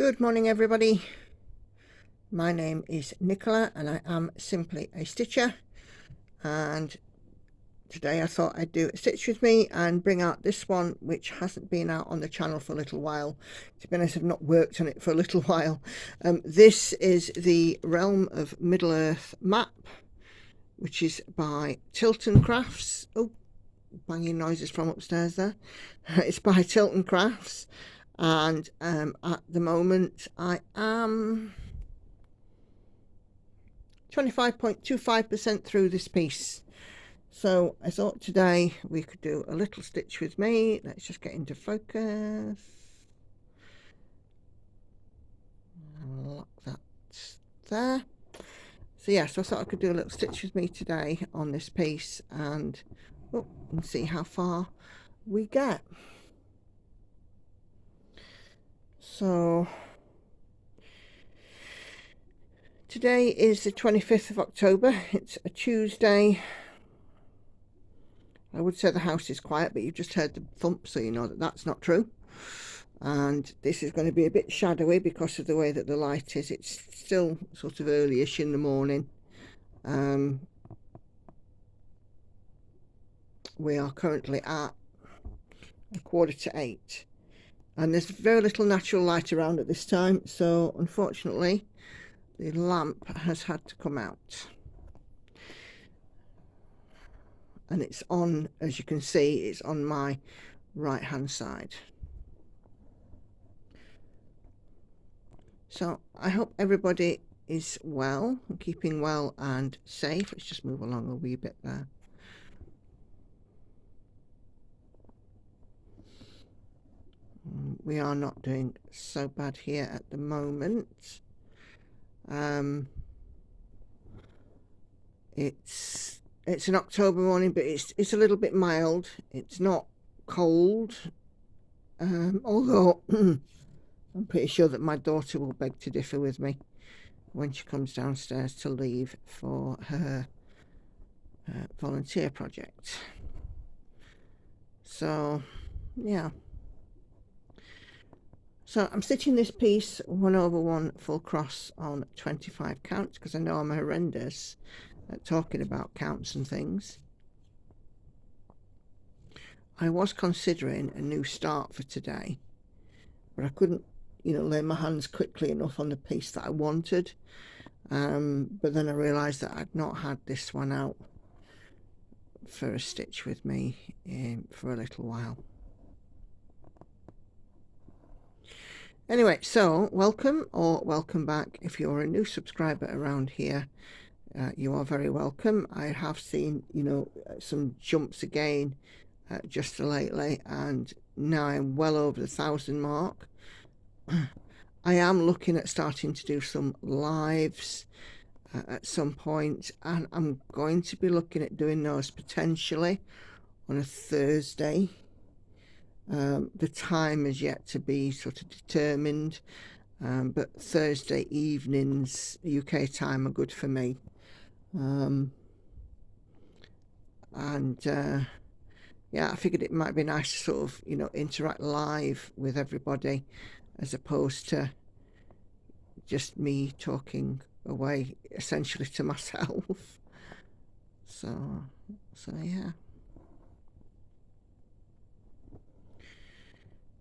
Good morning, everybody. My name is Nicola and I am simply a stitcher, and today I thought I'd do a stitch with me and bring out this one, which hasn't been out on the channel for a little while. To be honest, I've not worked on it for a little while. This is the Realm of Middle Earth map, which is by Tilton Crafts. Oh, banging noises from upstairs there. It's by Tilton Crafts, and at the moment I am 25.25% through this piece. So I thought today we could do a little stitch with me. Let's just get into focus. Lock that there. So yeah, so I thought I could do a little stitch with me today on this piece and see how far we get. So today is the 25th of October. It's a Tuesday. I would say the house is quiet, but you've just heard the thump, so you know that that's not true. And this is going to be a bit shadowy because of the way that the light is. It's still sort of early-ish in the morning. We are currently at 7:45, and there's very little natural light around at this time, so unfortunately the lamp has had to come out. And it's on, as you can see, it's on my right hand side. So I hope everybody is well, keeping well and safe. Let's just move along a wee bit there. We are not doing so bad here at the moment. It's an October morning, but it's a little bit mild. It's not cold, although I'm pretty sure that my daughter will beg to differ with me when she comes downstairs to leave for her volunteer project. So yeah, so I'm stitching this piece 1/1 full cross on 25 counts because I know I'm horrendous at talking about counts and things. I was considering a new start for today, but I couldn't, lay my hands quickly enough on the piece that I wanted. But then I realised that I'd not had this one out for a stitch with me for a little while. Anyway, so welcome or welcome back. If you're a new subscriber around here, you are very welcome. I have seen, some jumps again just lately, and now I'm well over the 1,000 mark. I am looking at starting to do some lives at some point, and I'm going to be looking at doing those potentially on a Thursday. The time is yet to be sort of determined, but Thursday evenings UK time are good for me. Yeah, I figured it might be nice to sort of interact live with everybody as opposed to just me talking away essentially to myself. So yeah.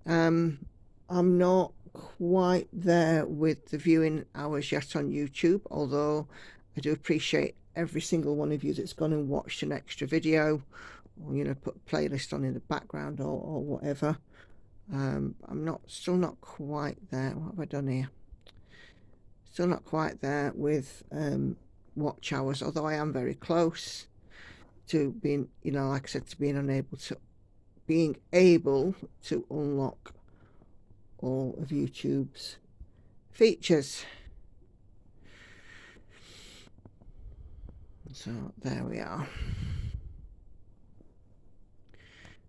I'm not quite there with the viewing hours yet on YouTube, although I do appreciate every single one of you that's gone and watched an extra video, or put a playlist on in the background or whatever. I'm still not quite there. What have I done here? Still not quite there with watch hours, although I am very close to being, like I said, to being able to unlock all of YouTube's features. So there we are.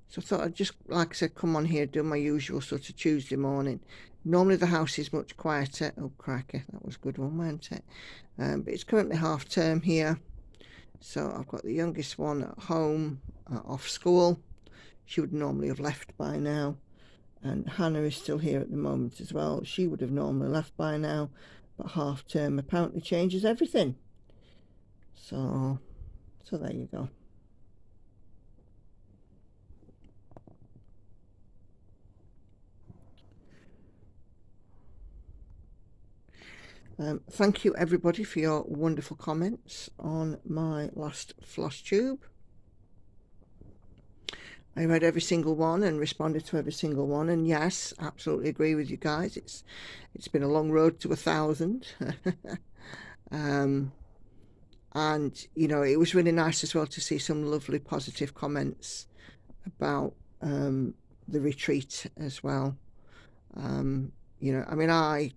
So I thought I'd just, like I said, come on here, do my usual sort of Tuesday morning. Normally the house is much quieter. Oh cracky, that was a good one, wasn't it? But it's currently half term here, so I've got the youngest one at home, off school. She would normally have left by now, And Hannah is still here at the moment as well. She would have normally left by now, but half term apparently changes everything. So there you go. Thank you everybody for your wonderful comments on my last floss tube. I read every single one and responded to every single one, and yes, absolutely agree with you guys. It's been a long road to 1,000. And you know, it was really nice as well to see some lovely positive comments about the retreat as well. You know, I mean, I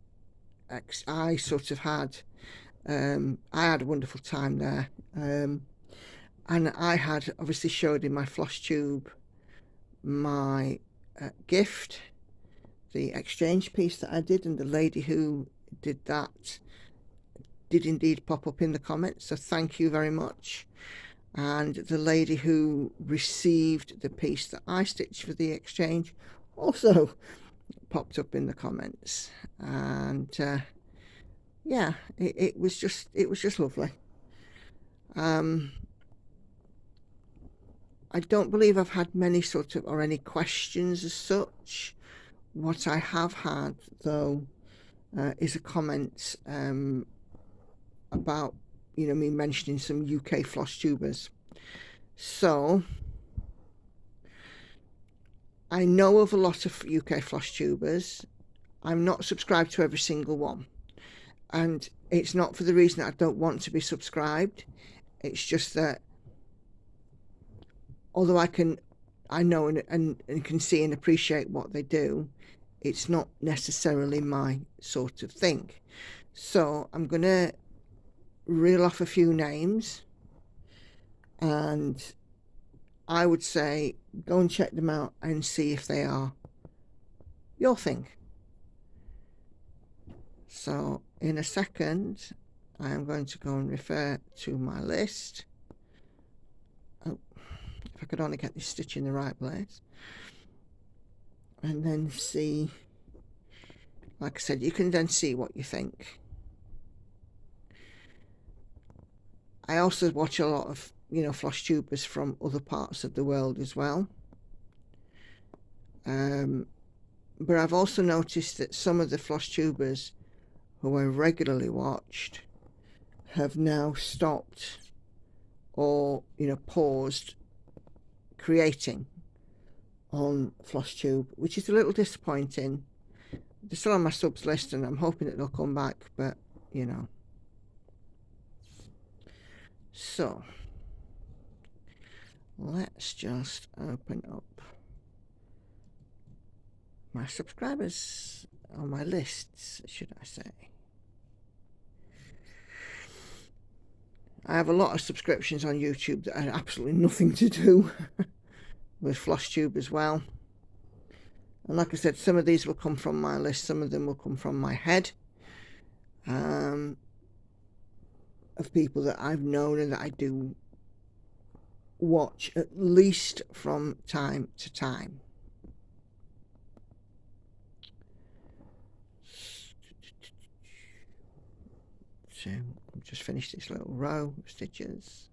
sort of had I had a wonderful time there, and I had obviously showed in my floss tube my gift, the exchange piece that I did, and the lady who did that did indeed pop up in the comments, so thank you very much. And the lady who received the piece that I stitched for the exchange also popped up in the comments, and yeah, it was just lovely. I don't believe I've had many sort of or any questions as such. What I have had though is a comment about, you know, me mentioning some UK floss tubers. So I know of a lot of UK floss tubers. I'm not subscribed to every single one, and it's not for the reason that I don't want to be subscribed. It's just that although I know and can see and appreciate what they do, it's not necessarily my sort of thing. So I'm gonna reel off a few names, and I would say go and check them out and see if they are your thing. So in a second I am going to go and refer to my list. Oh, if I could only get this stitch in the right place, and then see, like I said, you can then see what you think. I also watch a lot of, you know, floss tubers from other parts of the world as well, but I've also noticed that some of the floss tubers who I regularly watched have now stopped or, you know, paused creating on flosstube, which is a little disappointing. They're still on my subs list and I'm hoping that they'll come back, but you know. So let's just open up my subscribers, or my lists should I say. I have a lot of subscriptions on YouTube that had absolutely nothing to do with flosstube as well. And like I said, some of these will come from my list, some of them will come from my head, of people that I've known and that I do watch at least from time to time. So I've just finished this little row of stitches.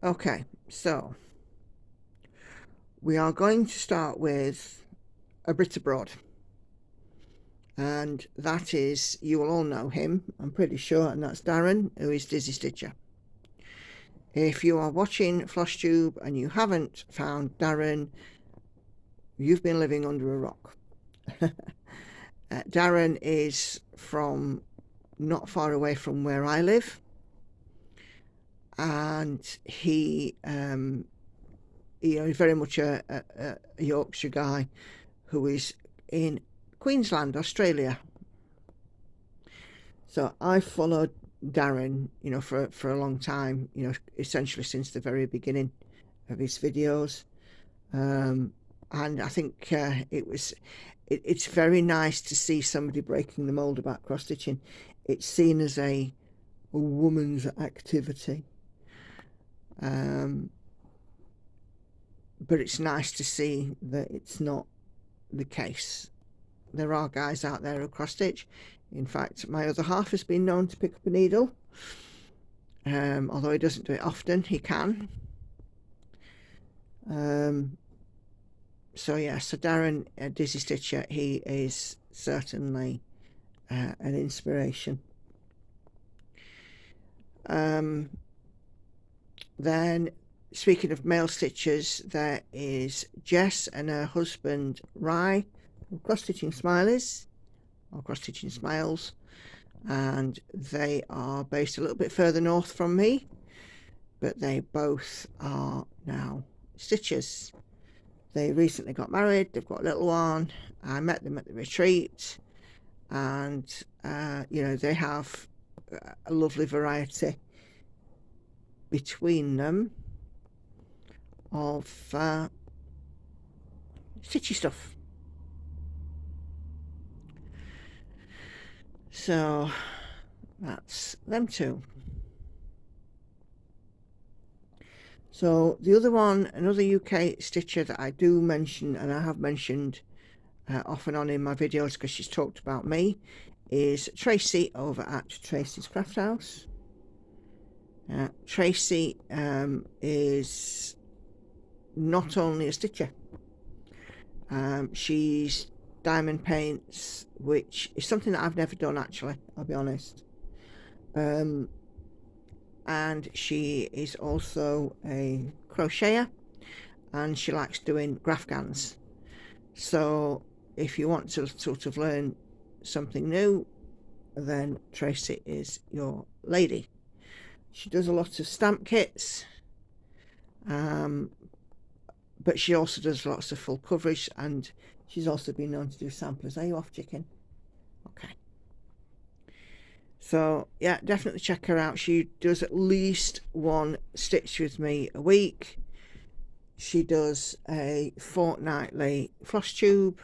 Okay, so we are going to start with a Brit abroad, and that is, you will all know him, I'm pretty sure, and that's Darren, who is Dizzy Stitcher. If you are watching flosstube and you haven't found Darren, you've been living under a rock. Darren is from not far away from where I live, and he you know, very much a Yorkshire guy who is in Queensland, Australia. So I followed Darren, you know, for a long time, you know, essentially since the very beginning of his videos, and I think it it's very nice to see somebody breaking the mold about cross stitching. It's seen as a woman's activity, but it's nice to see that it's not the case. There are guys out there who cross stitch. In fact, my other half has been known to pick up a needle, although he doesn't do it often. He can. So yeah, so Darren, Dizzy Stitcher, he is certainly an inspiration. Then, speaking of male stitchers, there is Jess and her husband Rye, cross stitching Smileys, or cross stitching Smiles, and they are based a little bit further north from me, but they both are now stitchers. They recently got married, they've got a little one. I met them at the retreat, and you know, they have a lovely variety between them of stitchy stuff. So that's them two. So the other one, another UK stitcher that I do mention, and I have mentioned off and on in my videos because she's talked about me, is Tracy over at Tracy's Craft House. Tracy is not only a stitcher, she's diamond paints, which is something that I've never done actually, I'll be honest. And she is also a crocheter, and she likes doing graphgans. So if you want to sort of learn something new, then Tracy is your lady. She does a lot of stamp kits, but she also does lots of full coverage, and she's also been known to do samplers. Are you off, chicken? Okay. So yeah, definitely check her out. She does at least one stitch with me a week. She does a fortnightly floss tube,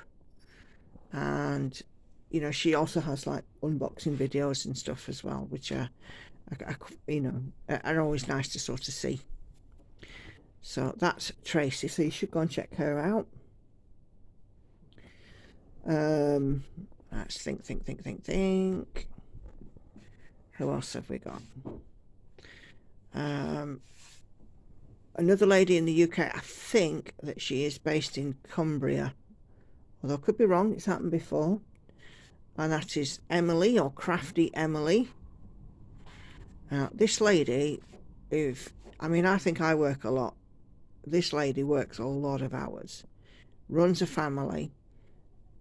and you know, she also has like unboxing videos and stuff as well, which are, you know, are always nice to sort of see. So that's Tracy, so you should go and check her out. Let's think. Who else have we got? Another lady in the UK, I think that she is based in Cumbria, although I could be wrong, it's happened before, and that is Emily, or Crafty Emily. This lady, I think I work a lot. This lady works a lot of hours, runs a family,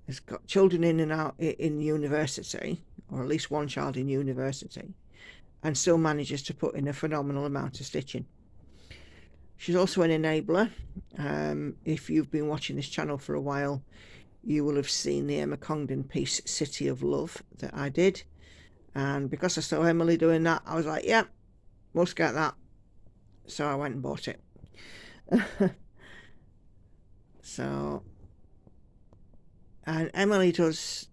has got children in and out in university, or at least one child in university, and still manages to put in a phenomenal amount of stitching. She's also an enabler. If you've been watching this channel for a while, you will have seen the Emma Congdon piece City of Love that I did, and because I saw Emily doing that, I was like, yeah, must get that. So I went and bought it. So, and Emily does,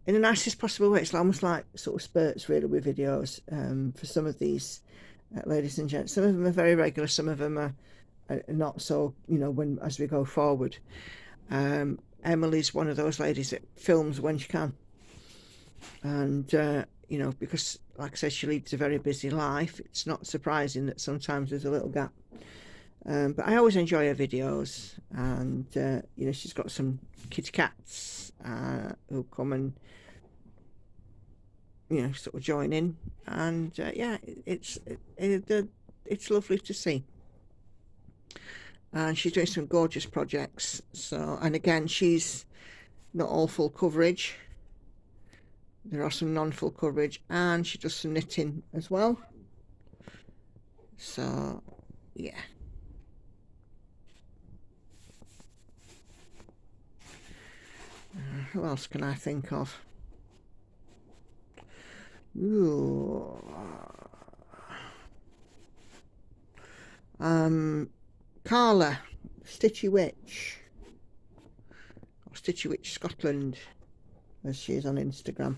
in the nicest possible way, it's almost like sort of spurts really with videos for some of these ladies and gents. Some of them are very regular, some of them are not so, you know, as we go forward. Emily's one of those ladies that films when she can, and you know, because like I said, she leads a very busy life, it's not surprising that sometimes there's a little gap. But I always enjoy her videos, and you know, she's got some kitty cats who come and, you know, sort of join in, and yeah, it's lovely to see. And she's doing some gorgeous projects. So, and again, she's not all full coverage. There are some non-full coverage, and she does some knitting as well. So, yeah. Who else can I think of? Ooh. Carla, Stitchy Witch. Stitchy Witch Scotland, as she is on Instagram.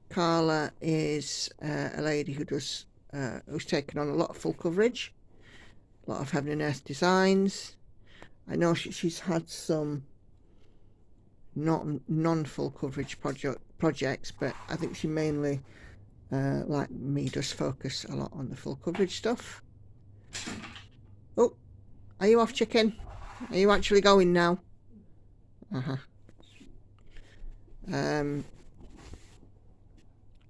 Carla is a lady who does who's taken on a lot of full coverage, a lot of Heaven and Earth designs. I know she's had some non-full coverage projects, but I think she mainly, like me, does focus a lot on the full coverage stuff. Oh, are you off, chicken? Are you actually going now?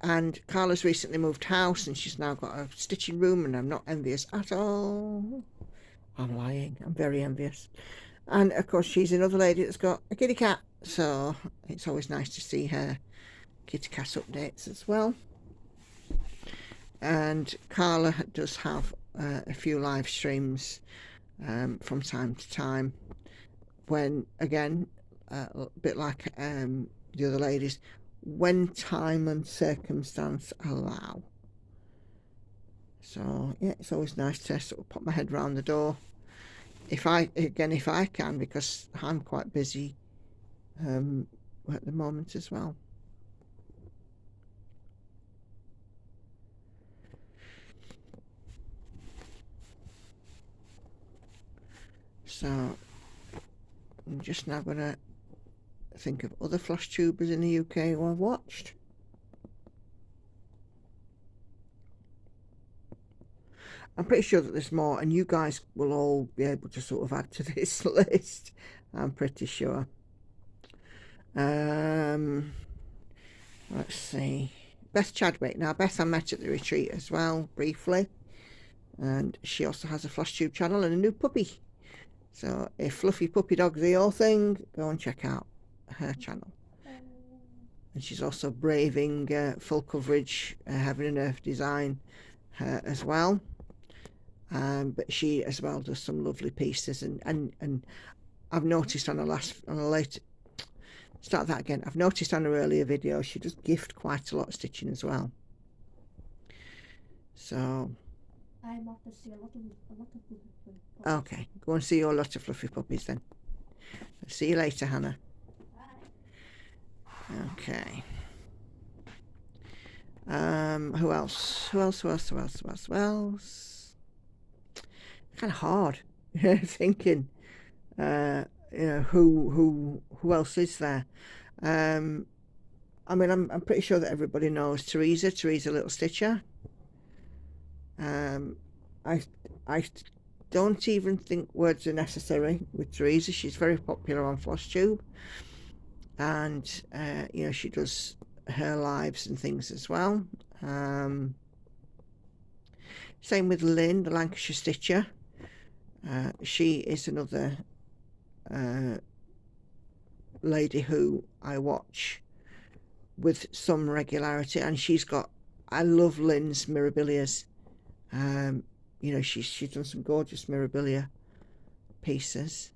And Carla's recently moved house, and she's now got a stitching room, and I'm not envious at all. I'm lying. I'm very envious. And of course, she's another lady that's got a kitty cat, so it's always nice to see her kitty cat updates as well. And Carla does have a few live streams from time to time, when, again, a bit like the other ladies, when time and circumstance allow. So yeah, it's always nice to sort of pop my head round the door if I can, because I'm quite busy at the moment as well. So I'm just now going to think of other flosstubers in the UK who I've watched. I'm pretty sure that there's more, and you guys will all be able to sort of add to this list. I'm pretty sure. Let's see. Beth Chadwick. Now, Beth I met at the retreat as well, briefly. And she also has a FlossTube channel and a new puppy. So if fluffy puppy dogs are your thing, go and check out her channel. And she's also braving full coverage, Heaven and Earth design as well. But she as well does some lovely pieces, and I've noticed on I've noticed on her earlier video she does gift quite a lot of stitching as well. So I'm off to see a lot of puppies. Okay, go and see your lot of fluffy puppies then. See you later, Hannah. Bye. Okay. Who else? Who else? Kind of hard thinking. Who else is there? I mean, I'm pretty sure that everybody knows Teresa Little Stitcher. I don't even think words are necessary with Teresa. She's very popular on FlossTube, and she does her lives and things as well. Same with Lynn, the Lancashire Stitcher. She is another lady who I watch with some regularity, and I love Lynn's mirabilias. She's done some gorgeous mirabilia pieces.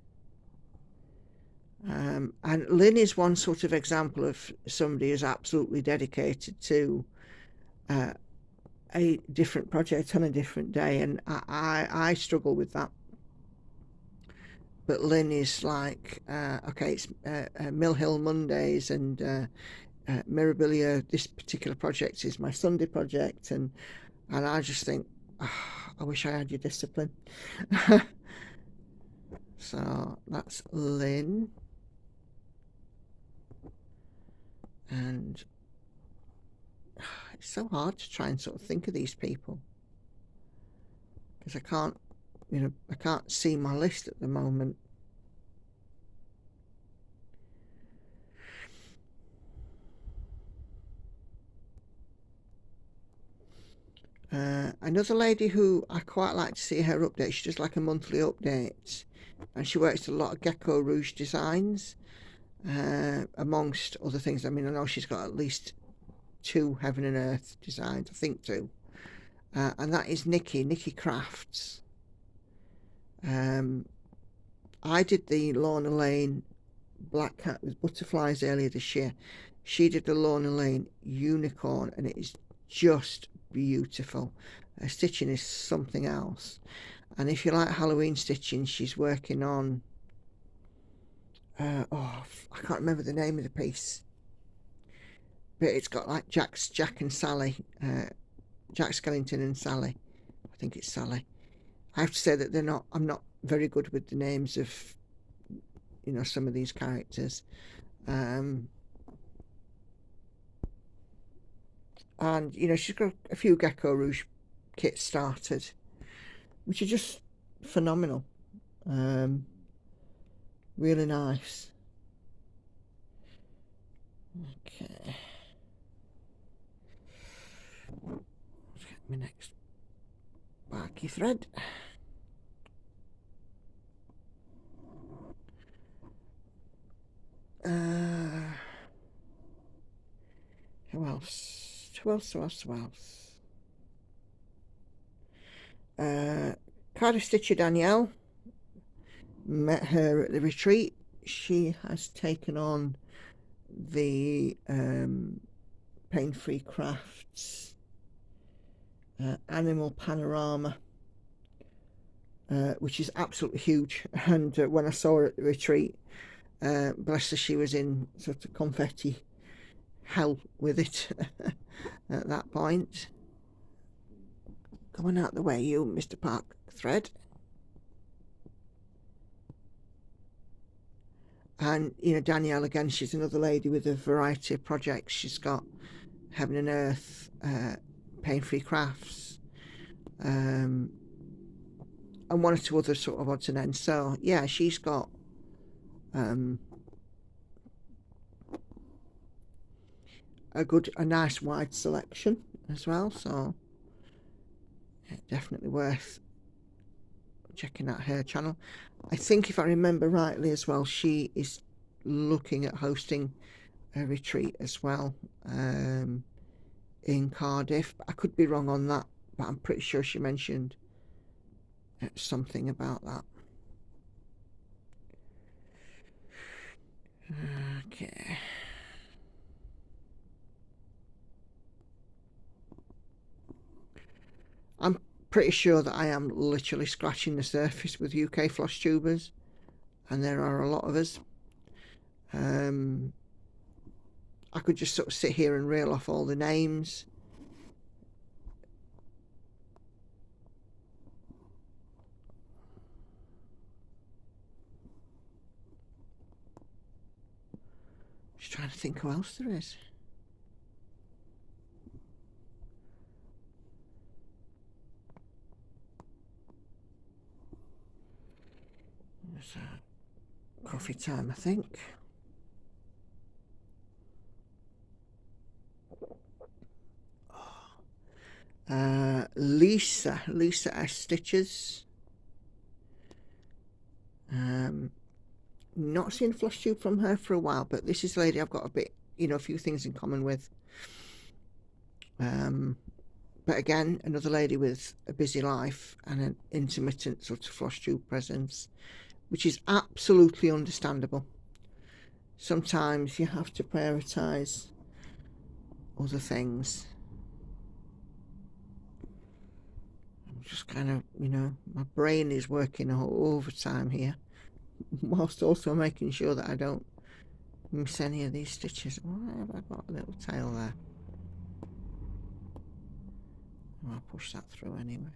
And Lynn is one sort of example of somebody who's absolutely dedicated to a different project on a different day, and I struggle with that. But Lynn is like, it's Mill Hill Mondays, and Mirabilia, this particular project is my Sunday project, and I just think, I wish I had your discipline. So that's Lynn. And it's so hard to try and sort of think of these people, because I can't see my list at the moment. Another lady who I quite like to see her update, she does like a monthly update, and she works a lot of Gecko Rouge designs, amongst other things. I mean, I know she's got at least 2 Heaven and Earth designs, I think 2, and that is Nikki Crafts. I did the Lorna Lane Black Cat with butterflies earlier this year. She did the Lorna Lane Unicorn, and it is just beautiful. Her stitching is something else. And if you like Halloween stitching, she's working on Oh, I can't remember the name of the piece, but it's got like Jack and Sally, Jack Skellington and Sally. I think it's Sally. I have to say that I'm not very good with the names of, some of these characters. And she's got a few Gecko Rouge kits started, which are just phenomenal. Really nice. Okay. Let's get my next barky thread. Who else? Who else? Cardiff Stitcher Danielle. Met her at the retreat. She has taken on the Pain-Free Crafts Animal Panorama, which is absolutely huge. And when I saw her at the retreat, bless her, she was in sort of confetti hell with it at that point. Coming out the way, you, Mr. Park thread. And, Danielle, again, she's another lady with a variety of projects. She's got Heaven and Earth, Pain-Free Crafts, and one or two other sort of odds and ends. So, yeah, she's got a nice wide selection as well. So, yeah, definitely worth checking out her channel. I think, if I remember rightly as well, she is looking at hosting a retreat as well in Cardiff. I could be wrong on that, but I'm pretty sure she mentioned something about that. Okay. I'm pretty sure that I am literally scratching the surface with UK floss tubers, and there are a lot of us. I could just sort of sit here and reel off all the names. Just trying to think who else there is. It's coffee time, I think. Lisa S Stitches. Not seen a flush tube from her for a while, but this is a lady I've got a few things in common with. But again, another lady with a busy life and an intermittent sort of flush tube presence, which is absolutely understandable. Sometimes you have to prioritise other things. I'm just kind of, my brain is working overtime here, whilst also making sure that I don't miss any of these stitches. Why have I got a little tail there? I'll push that through anyway.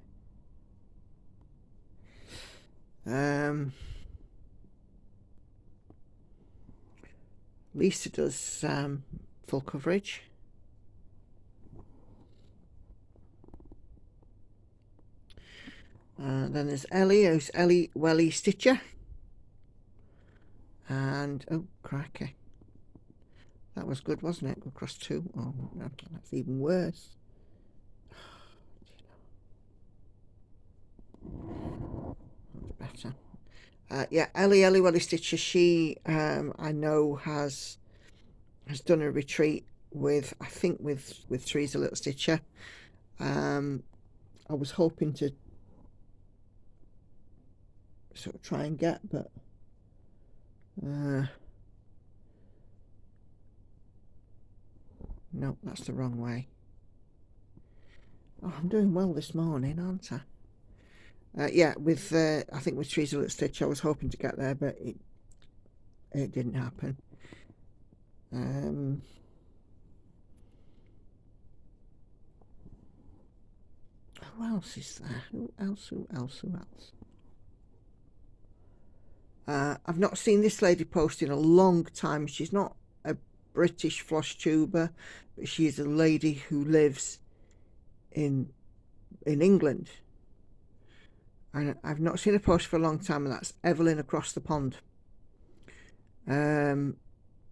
Lisa does full coverage. Then there's Ellie, who's Ellie Welly Stitcher. And, oh, cracky. That was good, wasn't it? Across two. Oh, that's even worse. That's better. Yeah, Ellie Welly Stitcher, she, I know, has done a retreat with, I think, with Teresa Little Stitcher. I was hoping to sort of try and get, but no, that's the wrong way. Oh, I'm doing well this morning, aren't I? Yeah, with I think with Teresa Little Stitch, I was hoping to get there, but it didn't happen. Who else is there? Who else? I've not seen this lady post in a long time. She's not a British floss tuber, but she is a lady who lives in England. And I've not seen a post for a long time, and that's Evelyn across the pond. I'm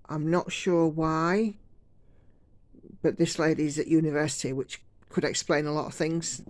not sure why, but this lady's at university, which could explain a lot of things.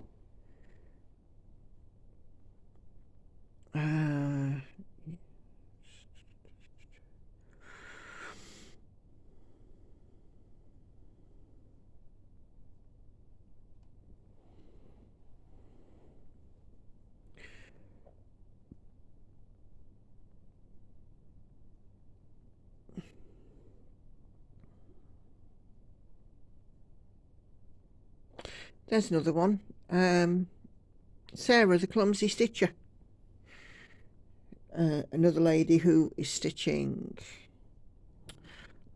There's another one. Sarah, the clumsy stitcher. Another lady who is stitching.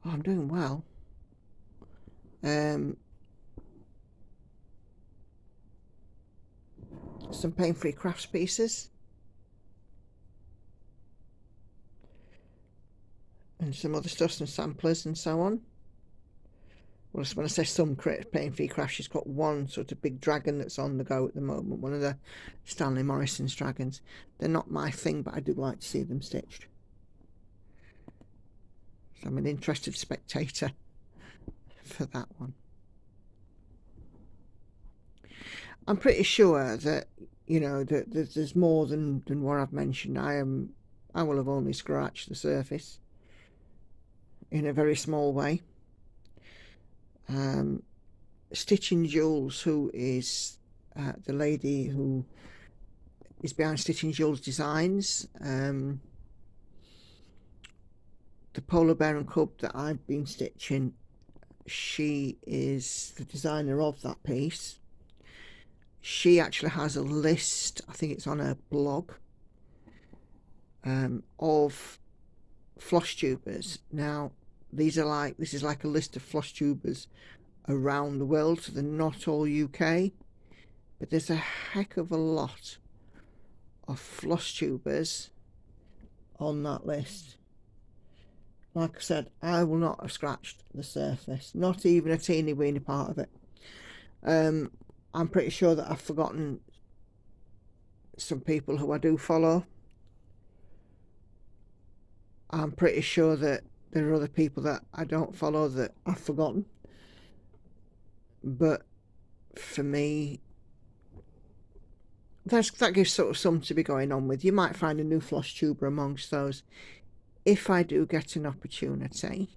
Oh, I'm doing well. Some pain-free crafts pieces. And some other stuff, some samplers and so on. Well, when I say some pain-free crafts, she's got one sort of big dragon that's on the go at the moment, one of the Stanley Morrison's dragons. They're not my thing, but I do like to see them stitched. So I'm an interested spectator for that one. I'm pretty sure that, you know, that there's more than what I've mentioned. I will have only scratched the surface in a very small way. Stitching Jules, who is the lady who is behind Stitching Jules Designs, the polar bear and cub that I've been stitching, she is the designer of that piece. She actually has a list, I think it's on her blog, of floss tubers. Now, this is like a list of floss tubers around the world, so they're not all UK, but there's a heck of a lot of floss tubers on that list. Like I said, I will not have scratched the surface, not even a teeny weeny part of it. I'm pretty sure that I've forgotten some people who I do follow. I'm pretty sure that there are other people that I don't follow that I've forgotten. But for me, that gives sort of something to be going on with. You might find a new floss tuber amongst those. If I do get an opportunity,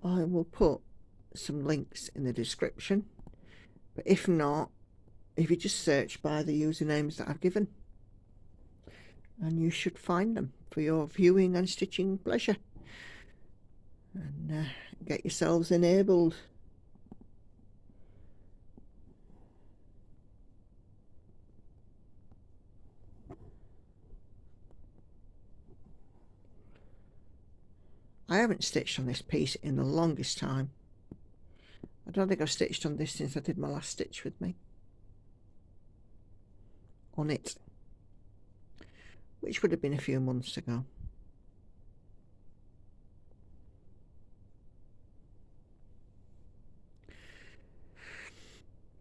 I will put some links in the description. But if not, if you just search by the usernames that I've given, and you should find them for your viewing and stitching pleasure. And get yourselves enabled. I haven't stitched on this piece in the longest time. I don't think I've stitched on this since I did my last stitch with me on it, which would have been a few months ago.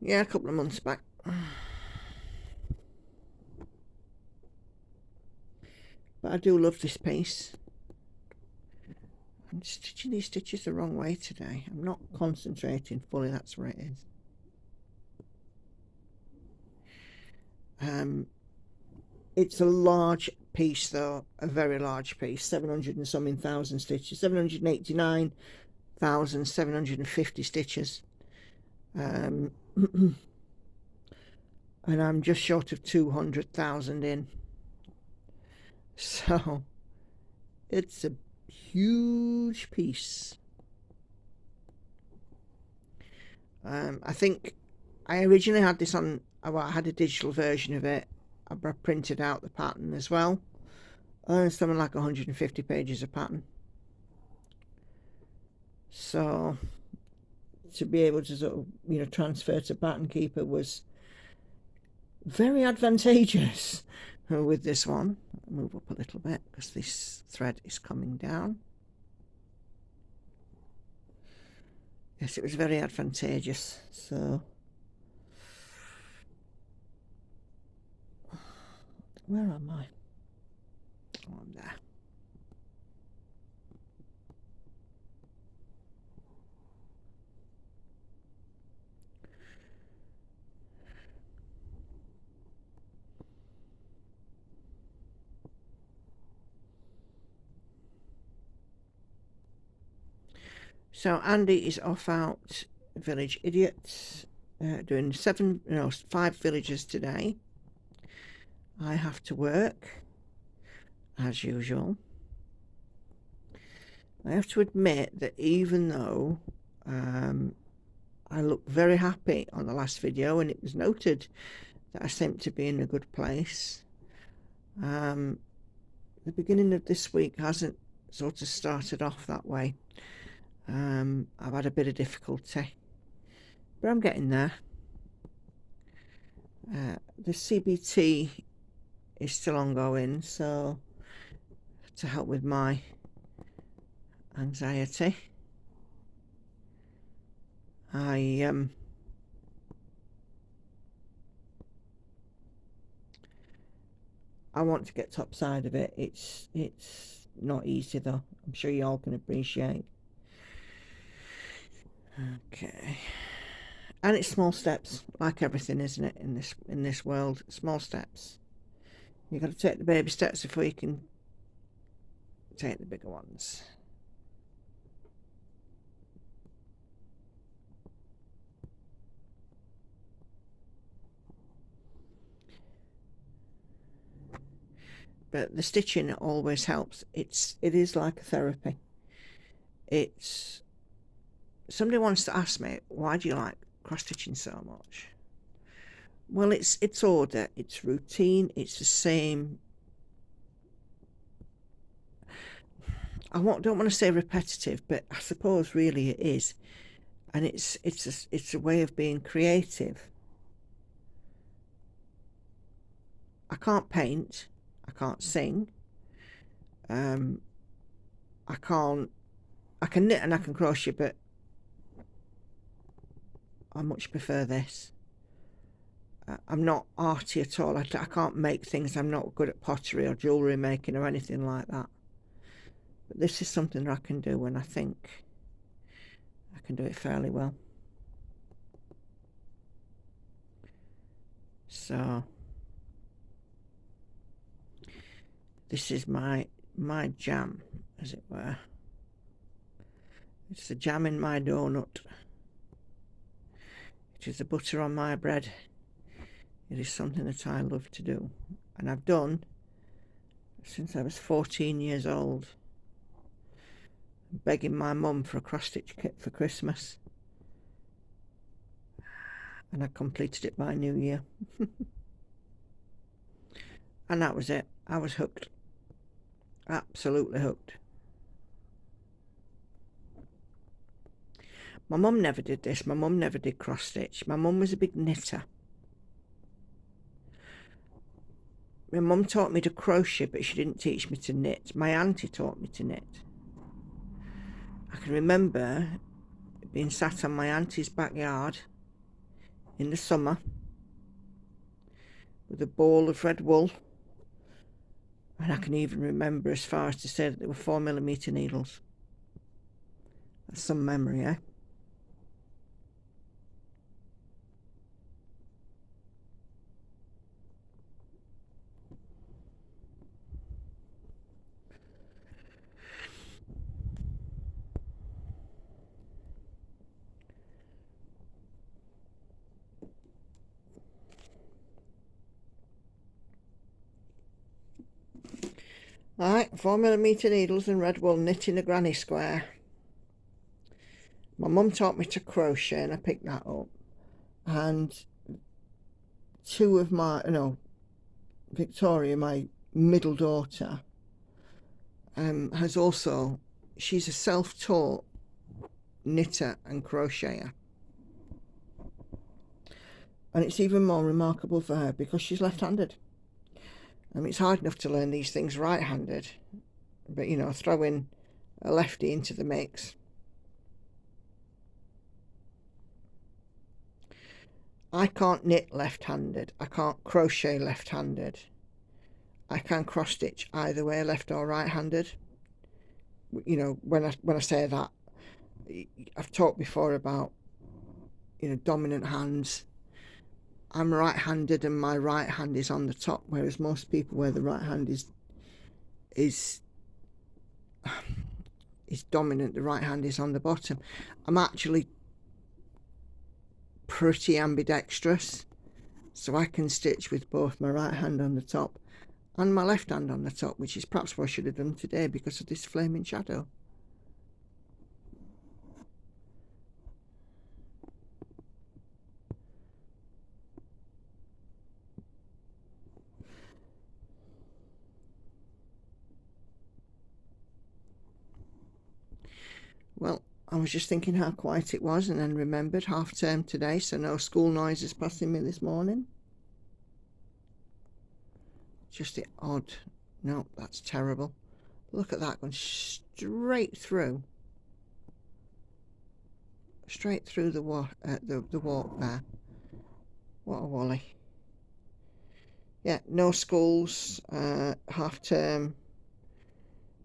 Yeah, a couple of months back. But I do love this piece. I'm stitching these stitches the wrong way today. I'm not concentrating fully, that's where it is. It's a large piece though, a very large piece, 700 and something thousand stitches, 789,750 stitches. And I'm just short of 200,000 in. So it's a huge piece. I think I originally had this on, well, I had a digital version of it. I printed out the pattern as well, something like 150 pages of pattern. So to be able to sort of, transfer to Pattern Keeper was very advantageous with this one. I'll move up a little bit because this thread is coming down. Yes, it was very advantageous. So where am I? Oh, I'm there. So Andy is off out Village Idiots, doing 5 villages today. I have to work, as usual. I have to admit that even though I look very happy on the last video, and it was noted that I seemed to be in a good place, the beginning of this week hasn't sort of started off that way. I've had a bit of difficulty, but I'm getting there. The CBT is still ongoing, so to help with my anxiety, I want to get top side of it. It's not easy though. I'm sure you all can appreciate. Okay, and it's small steps, like everything, isn't it? In this world, small steps. You've got to take the baby steps before you can take the bigger ones. But the stitching always helps. It is like a therapy. It's somebody wants to ask me, why do you like cross stitching so much? Well, it's order, it's routine, it's the same. I don't want to say repetitive, but I suppose really it is, and it's a way of being creative. I can't paint, I can't sing, I can knit and I can crochet, but I much prefer this. I'm not arty at all. I can't make things. I'm not good at pottery or jewellery making or anything like that. But this is something that I can do, and I think I can do it fairly well. So this is my jam, as it were. It's the jam in my donut. It is the butter on my bread. It is something that I love to do, and I've done since I was 14 years old, begging my mum for a cross-stitch kit for Christmas, and I completed it by New Year. And that was it. I was hooked, absolutely hooked. My mum never did this. My mum never did cross-stitch. My mum was a big knitter. My mum taught me to crochet, but she didn't teach me to knit. My auntie taught me to knit. I can remember being sat on my auntie's backyard in the summer with a ball of red wool, and I can even remember as far as to say that they were 4mm needles. That's some memory, eh? Right, 4mm needles and red wool, knitting a granny square. My mum taught me to crochet, and I picked that up. And two of my, Victoria, my middle daughter, has also, she's a self-taught knitter and crocheter. And it's even more remarkable for her because she's left-handed. It's hard enough to learn these things right-handed, but you know, throw in a lefty into the mix. I can't knit left-handed. I can't crochet left-handed. I can cross stitch either way, left or right-handed. You know, when I say that, I've talked before about, you know, dominant hands. I'm right-handed and my right hand is on the top, whereas most people where the right hand is dominant, the right hand is on the bottom. I'm actually pretty ambidextrous, so I can stitch with both my right hand on the top and my left hand on the top, which is perhaps what I should have done today because of this flaming shadow. Well, I was just thinking how quiet it was and then remembered half term today, so no school noises passing me this morning. Just the odd. No, that's terrible. Look at that going straight through the walk there. What a wally. Yeah, no schools, half term.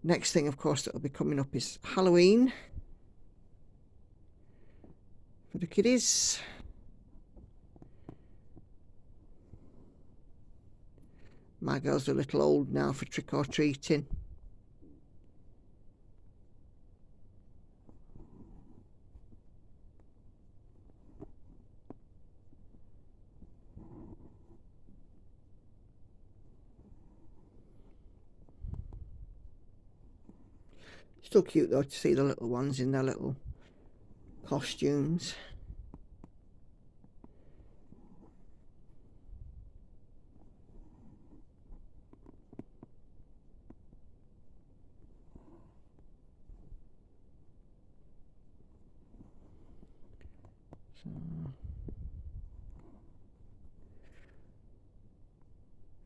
Next thing, of course, that'll be coming up is Halloween for the kiddies. My girls are a little old now for trick-or-treating. Still cute though to see the little ones in their little costumes.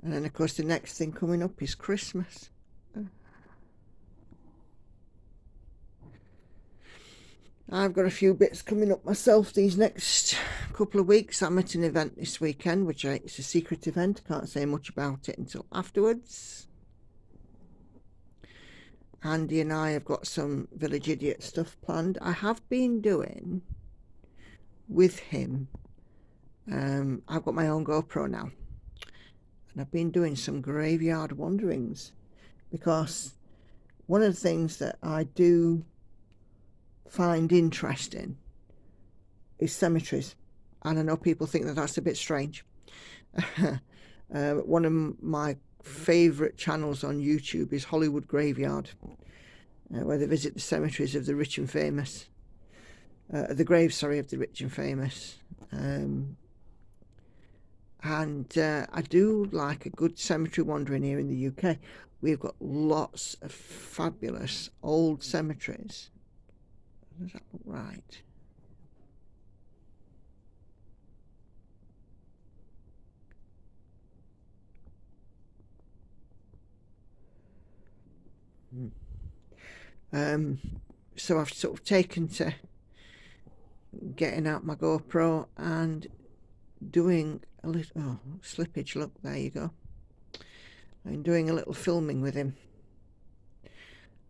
And then of course the next thing coming up is Christmas. I've got a few bits coming up myself these next couple of weeks. I'm at an event this weekend, which it's a secret event. Can't say much about it until afterwards. Andy and I have got some Village Idiot stuff planned. I have been doing with him. I've got my own GoPro now. And I've been doing some graveyard wanderings because one of the things that I do find interesting is cemeteries, and I know people think that that's a bit strange. One of my favourite channels on YouTube is Hollywood Graveyard, where they visit the cemeteries of the rich and famous, the graves, sorry, of the rich and famous. And I do like a good cemetery wandering here in the UK. We've got lots of fabulous old cemeteries. Does that look right? So I've sort of taken to getting out my GoPro and doing a little slippage. Look, there you go. I'm doing a little filming with him,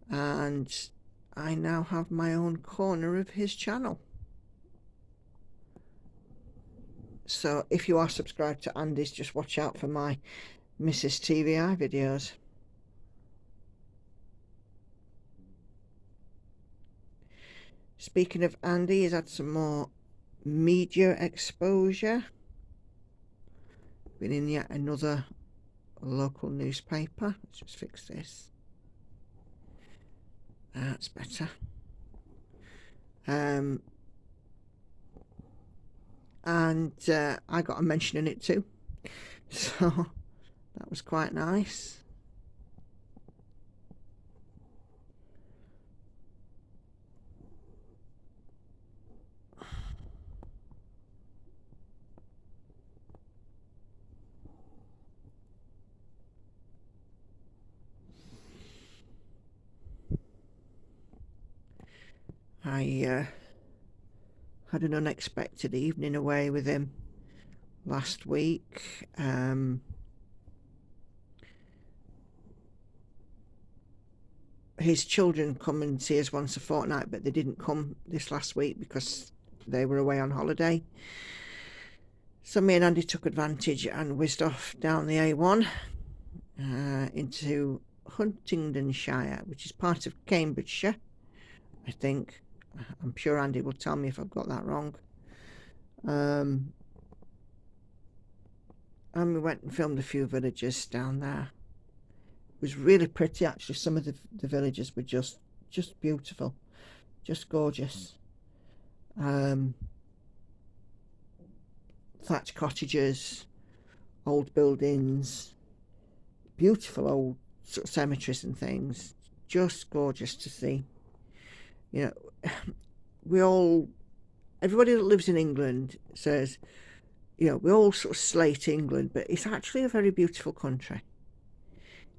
and I now have my own corner of his channel. So if you are subscribed to Andy's, just watch out for my Mrs. TVI videos. Speaking of Andy, he's had some more media exposure. Been in yet another local newspaper. Let's just fix this. That's better. And I got a mention in it too, so that was quite nice. I had an unexpected evening away with him last week. His children come and see us once a fortnight, but they didn't come this last week because they were away on holiday. So me and Andy took advantage and whizzed off down the A1 into Huntingdonshire, which is part of Cambridgeshire, I think. I'm sure Andy will tell me if I've got that wrong. And we went and filmed a few villages down there. It was really pretty, actually. Some of the villages were just beautiful, just gorgeous. Thatched cottages, old buildings, beautiful old sort of cemeteries and things, just gorgeous to see. You know, everybody that lives in England says, we all sort of slate England, but it's actually a very beautiful country.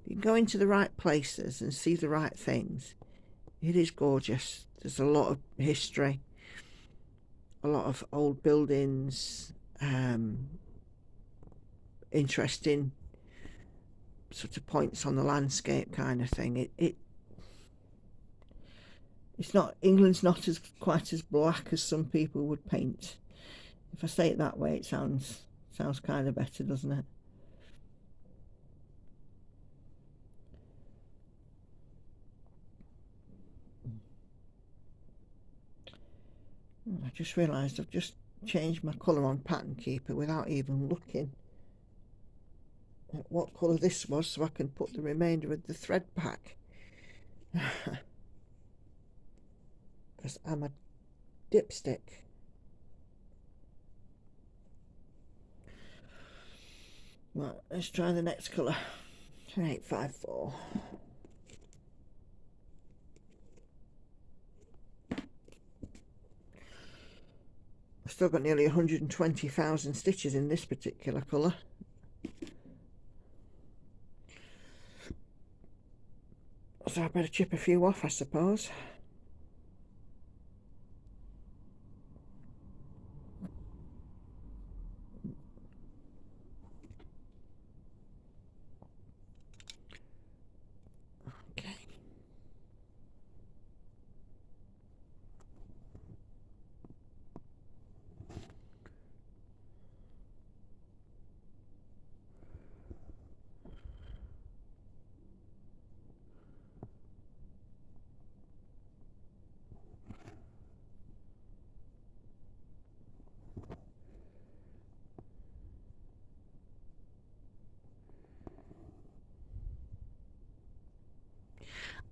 You can go into the right places and see the right things. It is gorgeous. There's a lot of history, a lot of old buildings, interesting sort of points on the landscape kind of thing. It's not, England's not as quite as black as some people would paint. If I say it that way, it sounds kind of better, doesn't it? I just realised I've just changed my colour on Pattern Keeper without even looking at what colour this was, so I can put the remainder of the thread back. Because I'm a dipstick. Right, let's try the next colour. 854. I've still got nearly 120,000 stitches in this particular colour. So I better chip a few off, I suppose. Okay.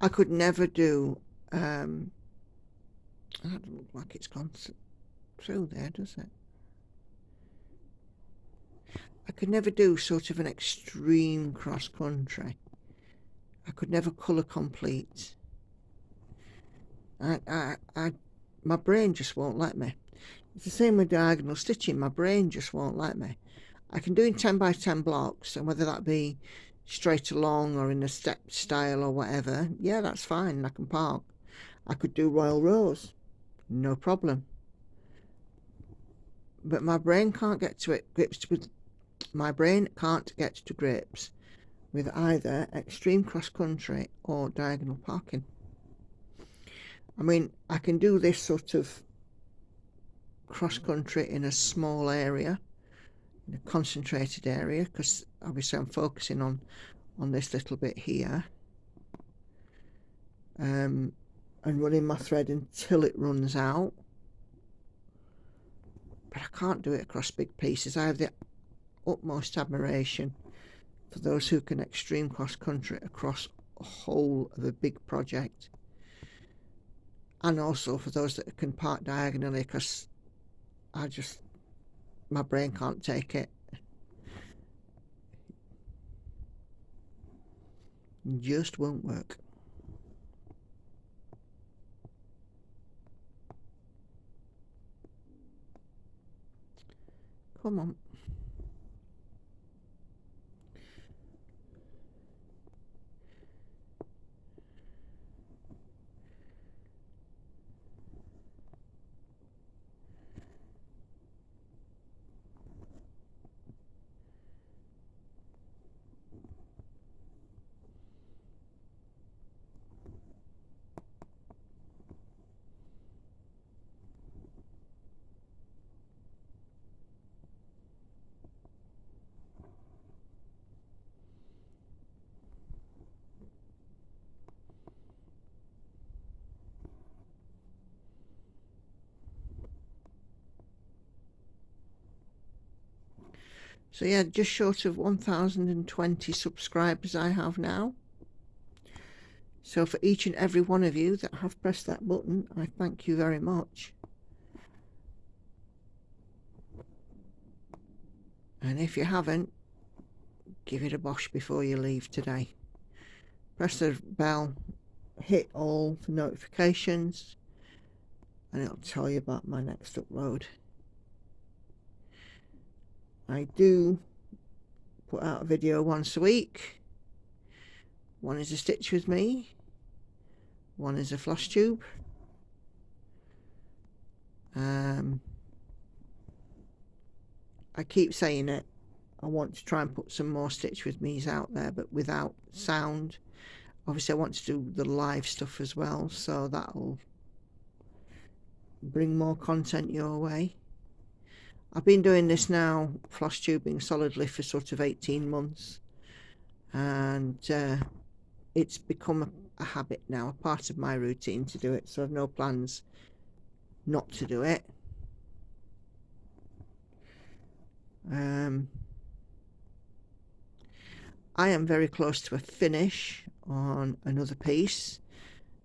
I could never do, that doesn't look like it's gone through there, does it? I could never do sort of an extreme cross country. I could never colour complete. My brain just won't let me. It's the same with diagonal stitching. My brain just won't let me. I can do in 10 by 10 blocks, and whether that be straight along or in a step style or whatever, yeah, that's fine. I can park. I could do royal rows, no problem. But my brain can't get to grips with. My brain can't get to grips with either extreme cross country or diagonal parking. I mean, I can do this sort of cross country in a small area, in a concentrated area, because obviously I'm focusing on this little bit here, and running my thread until it runs out. But I can't do it across big pieces. I have the utmost admiration for those who can extreme cross country across a whole of a big project, and also for those that can part diagonally, because my brain can't take it. It just won't work. Come on. So yeah, just short of 1020 subscribers I have now. So for each and every one of you that have pressed that button, I thank you very much. And if you haven't, give it a bosh before you leave today. Press the bell, hit all for notifications, and it'll tell you about my next upload. I do put out a video once a week. One is a stitch with me, one is a floss tube. I keep saying it, I want to try and put some more stitch with me's out there, but without sound. Obviously I want to do the live stuff as well, so that'll bring more content your way. I've been doing this now, floss tubing solidly, for sort of 18 months, and it's become a habit now, a part of my routine to do it, so I've no plans not to do it. I am very close to a finish on another piece,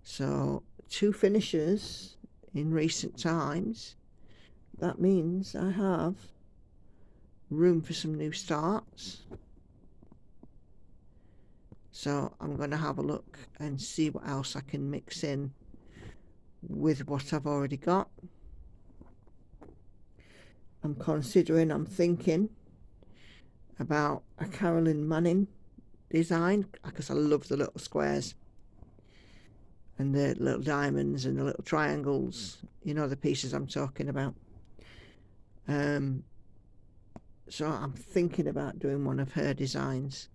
so 2 finishes in recent times. That means I have room for some new starts. So I'm going to have a look and see what else I can mix in with what I've already got. I'm thinking about a Carolyn Manning design, because I love the little squares and the little diamonds and the little triangles, you know, the pieces I'm talking about. So I'm thinking about doing one of her designs,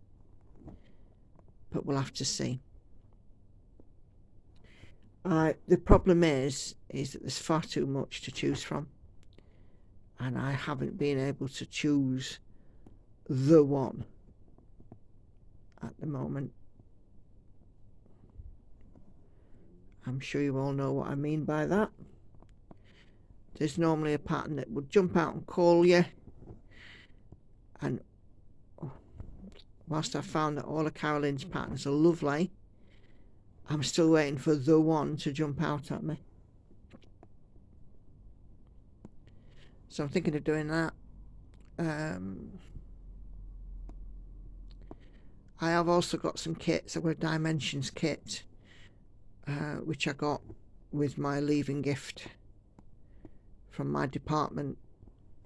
but we'll have to see. The problem is that there's far too much to choose from, and I haven't been able to choose the one at the moment. I'm sure you all know what I mean by that. There's normally a pattern that would jump out and call you, and whilst I've found that all of Carolyn's patterns are lovely, I'm still waiting for the one to jump out at me. So I'm thinking of doing that. I have also got some kits. I've got a Dimensions kit, which I got with my leaving gift from my department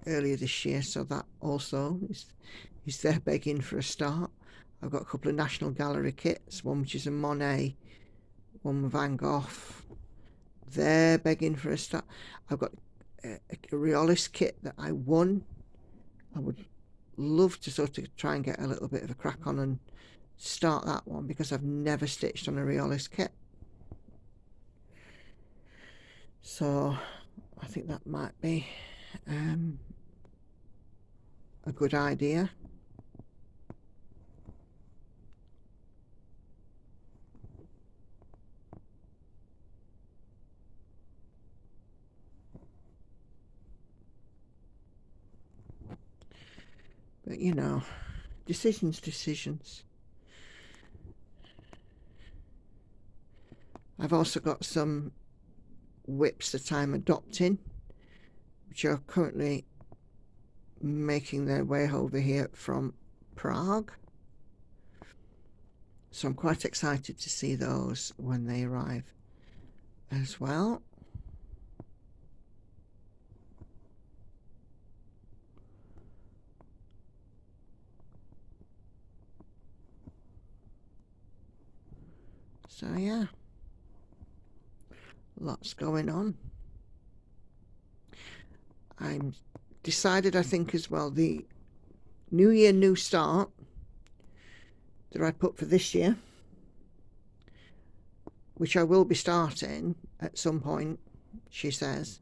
earlier this year, so that also is there begging for a start. I've got a couple of National Gallery kits, one which is a Monet, one with Van Gogh. They're begging for a start. I've got a Riolis kit that I won. I would love to sort of try and get a little bit of a crack on and start that one, because I've never stitched on a Riolis kit. So I think that might be a good idea. But you know, decisions. I've also got some whips that I'm adopting, which are currently making their way over here from Prague. So I'm quite excited to see those when they arrive as well. So yeah, lots going on. I'm decided, I think, as well, the New Year, New Start that I put for this year, which I will be starting at some point, she says,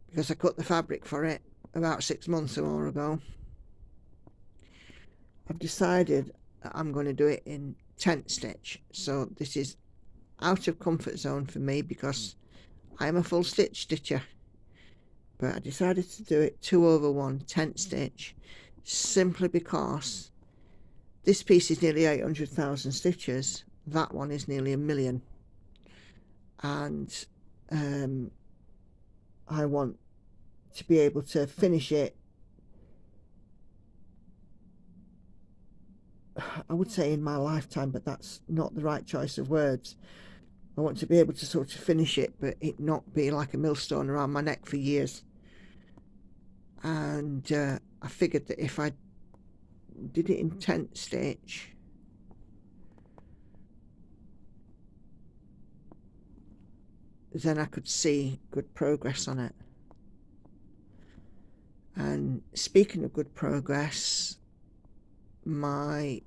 because I cut the fabric for it about 6 months or more ago. I've decided that I'm going to do it in tent stitch. So this is out of comfort zone for me, because I'm a full stitch stitcher, but I decided to do it 2/1 tent stitch simply because this piece is nearly 800,000 stitches, that one is nearly 1,000,000, and I want to be able to finish it, I would say in my lifetime, but that's not the right choice of words. I want to be able to sort of finish it, but it not be like a millstone around my neck for years. And I figured that if I did it in tent stitch, then I could see good progress on it. And speaking of good progress, my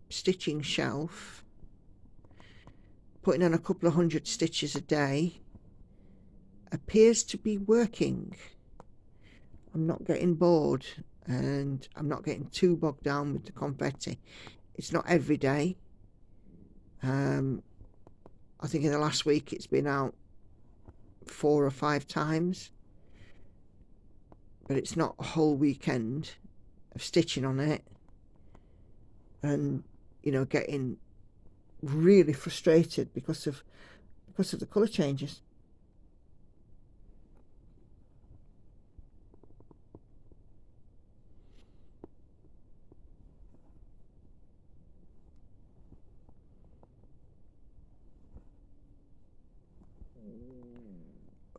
stitching shelf, putting on a couple of 100 stitches a day, appears to be working. I'm not getting bored, and I'm not getting too bogged down with the confetti. It's not every day. I think in the last week it's been out 4 or 5 times, but it's not a whole weekend of stitching on it and, you know, getting really frustrated because of the colour changes.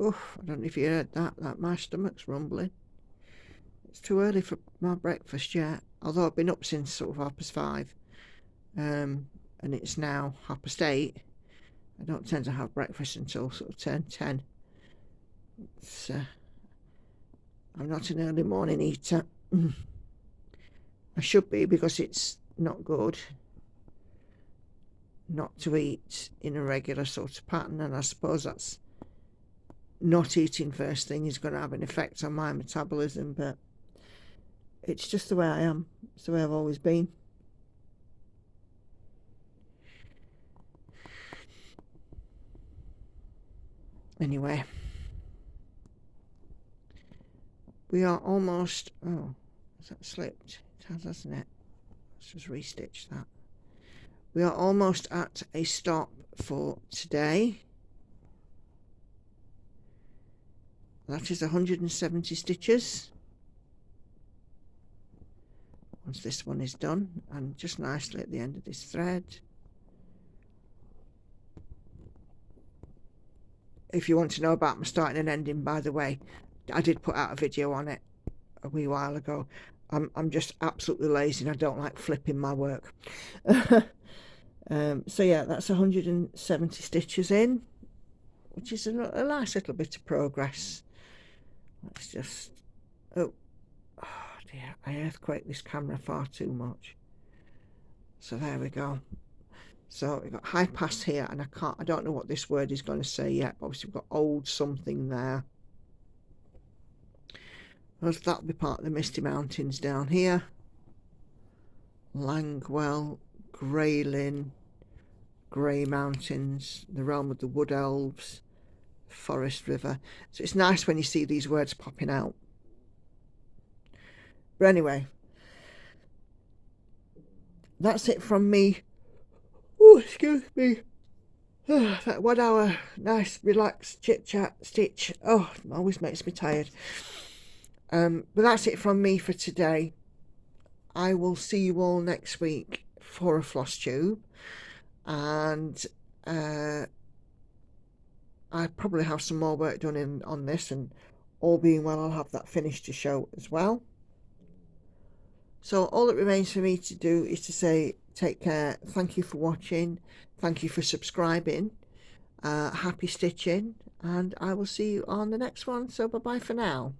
Oof, I don't know if you heard that my stomach's rumbling. It's too early for my breakfast yet, although I've been up since sort of 5:30, and it's now 8:30. I don't tend to have breakfast until sort of 10:10. It's I'm not an early morning eater. I should be, because it's not good not to eat in a regular sort of pattern, and I suppose that's not eating first thing is going to have an effect on my metabolism, but it's just the way I am. It's the way I've always been. Anyway, we are almost, oh, has that slipped? It has, hasn't it? Let's just restitch that. We are almost at a stop for today. That is 170 stitches. Once this one is done, and just nicely at the end of this thread. If you want to know about my starting and ending, by the way, I did put out a video on it a wee while ago. I'm just absolutely lazy and I don't like flipping my work. So yeah, that's 170 stitches in, which is a nice little bit of progress. Let's just, oh dear, I earthquake this camera far too much. So there we go. So we've got high pass here, and I don't know what this word is going to say yet, but obviously we've got old something there. Well, that'll be part of the Misty Mountains down here. Langwell, Greylin, Grey Mountains, the realm of the Wood Elves, Forest River. So it's nice when you see these words popping out. But anyway, that's it from me. Oh, excuse me. That 1 hour nice relaxed chit chat stitch, oh, it always makes me tired. But that's it from me for today. I will see you all next week for a floss tube, and I probably have some more work done on this, and all being well I'll have that finished to show as well. So all that remains for me to do is to say take care, thank you for watching, thank you for subscribing, happy stitching, and I will see you on the next one. So bye bye for now.